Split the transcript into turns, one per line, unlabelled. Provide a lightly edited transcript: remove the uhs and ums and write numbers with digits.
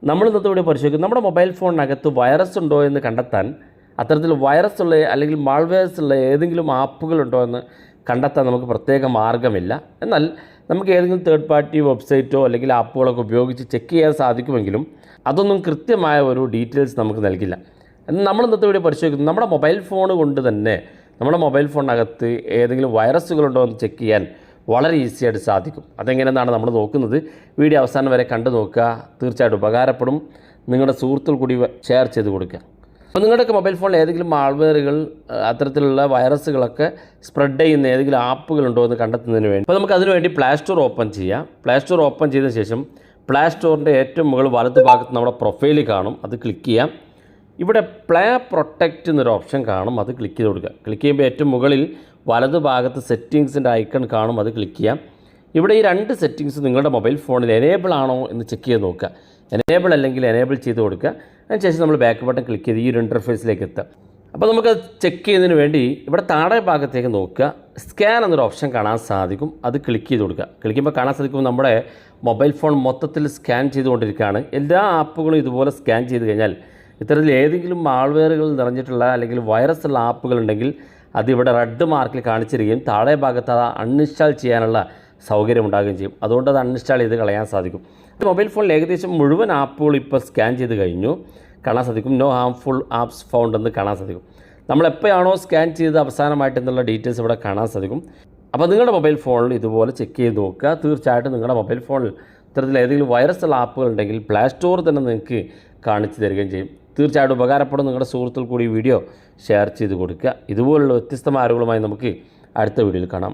നമ്മൾ ഇന്നത്തെ ഇവിടെ പരിശോധിക്കും നമ്മുടെ മൊബൈൽ ഫോണിനകത്ത് വൈറസ് ഉണ്ടോ എന്ന് കണ്ടെത്താൻ, അത്തരത്തിൽ വൈറസ് ഉള്ള അല്ലെങ്കിൽ മാൾവെയർസ് ഉള്ള ഏതെങ്കിലും ആപ്പുകളുണ്ടോ എന്ന് കണ്ടെത്താൻ നമുക്ക് പ്രത്യേക മാർഗ്ഗമില്ല. എന്നാൽ നമുക്ക് ഏതെങ്കിലും തേർഡ് പാർട്ടി വെബ്സൈറ്റോ അല്ലെങ്കിൽ ആപ്പുകളൊക്കെ ഉപയോഗിച്ച് ചെക്ക് ചെയ്യാൻ സാധിക്കുമെങ്കിലും അതൊന്നും കൃത്യമായ ഒരു ഡീറ്റെയിൽസ് നമുക്ക് നൽകില്ല. എന്നാൽ നമ്മൾ ഇന്നത്തെ ഇവിടെ പരിശോധിക്കുന്നത് നമ്മുടെ മൊബൈൽ ഫോൺ കൊണ്ട് തന്നെ നമ്മുടെ മൊബൈൽ ഫോണിനകത്ത് ഏതെങ്കിലും വൈറസുകളുണ്ടോ എന്ന് ചെക്ക് ചെയ്യാൻ വളരെ ഈസിയായിട്ട് സാധിക്കും. അതെങ്ങനെയെന്നാണ് നമ്മൾ നോക്കുന്നത്. വീഡിയോ അവസാനം വരെ കണ്ടു നോക്കുക, തീർച്ചയായിട്ടും ഉപകാരപ്പെടും. നിങ്ങളുടെ സുഹൃത്തുക്കൾ കൂടി ഷെയർ ചെയ്ത് കൊടുക്കുക. അപ്പോൾ നിങ്ങളുടെയൊക്കെ മൊബൈൽ ഫോണിൽ ഏതെങ്കിലും മാൾവെയറുകൾ, അത്തരത്തിലുള്ള വൈറസുകളൊക്കെ സ്പ്രെഡ് ചെയ്യുന്ന ഏതെങ്കിലും ആപ്പുകളുണ്ടോ എന്ന് കണ്ടെത്തുന്നതിന് വേണ്ടി അപ്പോൾ നമുക്ക് അതിനുവേണ്ടി പ്ലേ സ്റ്റോർ ഓപ്പൺ ചെയ്യാം. പ്ലേ സ്റ്റോർ ഓപ്പൺ ചെയ്ത ശേഷം പ്ലേ സ്റ്റോറിൻ്റെ ഏറ്റവും മുകളിൽ വലത് ഭാഗത്ത് നമ്മുടെ പ്രൊഫൈൽ കാണും, അത് ക്ലിക്ക് ചെയ്യാം. ഇവിടെ പ്ലേ പ്രൊട്ടക്റ്റ് എന്നൊരു ഓപ്ഷൻ കാണും, അത് ക്ലിക്ക് ചെയ്ത് കൊടുക്കുക. ക്ലിക്ക് ചെയ്യുമ്പോൾ ഏറ്റവും മുകളിൽ വലത് ഭാഗത്ത് സെറ്റിങ്സിൻ്റെ ഐക്കൺ കാണും, അത് ക്ലിക്ക് ചെയ്യാം. ഇവിടെ ഈ രണ്ട് സെറ്റിങ്സ് നിങ്ങളുടെ മൊബൈൽ ഫോണിൽ എനേബിൾ ആണോ എന്ന് ചെക്ക് ചെയ്ത് നോക്കുക. എനേബിൾ അല്ലെങ്കിൽ എനേബിൾ ചെയ്ത് കൊടുക്കുക. അതിനുശേഷം നമ്മൾ ബാക്ക് ബട്ടൺ ക്ലിക്ക് ചെയ്ത് ഈ ഒരു ഇൻ്റർഫേസിലേക്ക് എത്തുക. അപ്പോൾ നമുക്ക് ചെക്ക് ചെയ്യുന്നതിന് വേണ്ടി ഇവിടെ താഴെ ഭാഗത്തേക്ക് നോക്കുക, സ്കാൻ എന്നൊരു ഓപ്ഷൻ കാണാൻ സാധിക്കും, അത് ക്ലിക്ക് ചെയ്ത് കൊടുക്കുക. ക്ലിക്ക് ചെയ്യുമ്പോൾ കാണാൻ സാധിക്കും നമ്മുടെ മൊബൈൽ ഫോൺ മൊത്തത്തിൽ സ്കാൻ ചെയ്തുകൊണ്ടിരിക്കുകയാണ്. എല്ലാ ആപ്പുകളും ഇതുപോലെ സ്കാൻ ചെയ്ത് കഴിഞ്ഞാൽ ഇത്തരത്തിൽ ഏതെങ്കിലും മാൾവെയറുകൾ നിറഞ്ഞിട്ടുള്ള അല്ലെങ്കിൽ വൈറസ് ഉള്ള ആപ്പുകളുണ്ടെങ്കിൽ അതിവിടെ റെഡ് മാർക്കിൽ കാണിച്ചിരിക്കുകയും താഴെ ഭാഗത്ത് അത് അൺഇൻസ്റ്റാൾ ചെയ്യാനുള്ള സൗകര്യം ഉണ്ടാകുകയും ചെയ്യും. അതുകൊണ്ട് അത് അൺഇൻസ്റ്റാൾ ചെയ്ത് കളയാൻ സാധിക്കും. മൊബൈൽ ഫോണിൽ ഏകദേശം മുഴുവൻ ആപ്പുകൾ ഇപ്പോൾ സ്കാൻ ചെയ്ത് കഴിഞ്ഞു, കാണാൻ സാധിക്കും. നോ ഹാംഫുൾ ആപ്സ് ഫൗണ്ട് എന്ന് കാണാൻ സാധിക്കും. നമ്മളെപ്പോഴാണോ സ്കാൻ ചെയ്ത് അവസാനമായിട്ട് എന്നുള്ള ഡീറ്റെയിൽസ് ഇവിടെ കാണാൻ സാധിക്കും. അപ്പോൾ നിങ്ങളുടെ മൊബൈൽ ഫോണിൽ ഇതുപോലെ ചെക്ക് ചെയ്ത് നോക്കുക. തീർച്ചയായിട്ടും നിങ്ങളുടെ മൊബൈൽ ഫോണിൽ ഇത്തരത്തിൽ ഏതെങ്കിലും വൈറസ് ഉള്ള ആപ്പുകൾ ഉണ്ടെങ്കിൽ പ്ലേ സ്റ്റോർ തന്നെ നിങ്ങൾക്ക് കാണിച്ചു തരികയും ചെയ്യും. തീർച്ചയായിട്ടും ഉപകാരപ്പെടും. നിങ്ങളുടെ സുഹൃത്തുക്കൾ കൂടി വീഡിയോ ഷെയർ ചെയ്ത് കൊടുക്കുക. ഇതുപോലുള്ള വ്യത്യസ്തമായ അറിവുകളുമായി നമുക്ക് അടുത്ത വീഡിയോയിൽ കാണാം.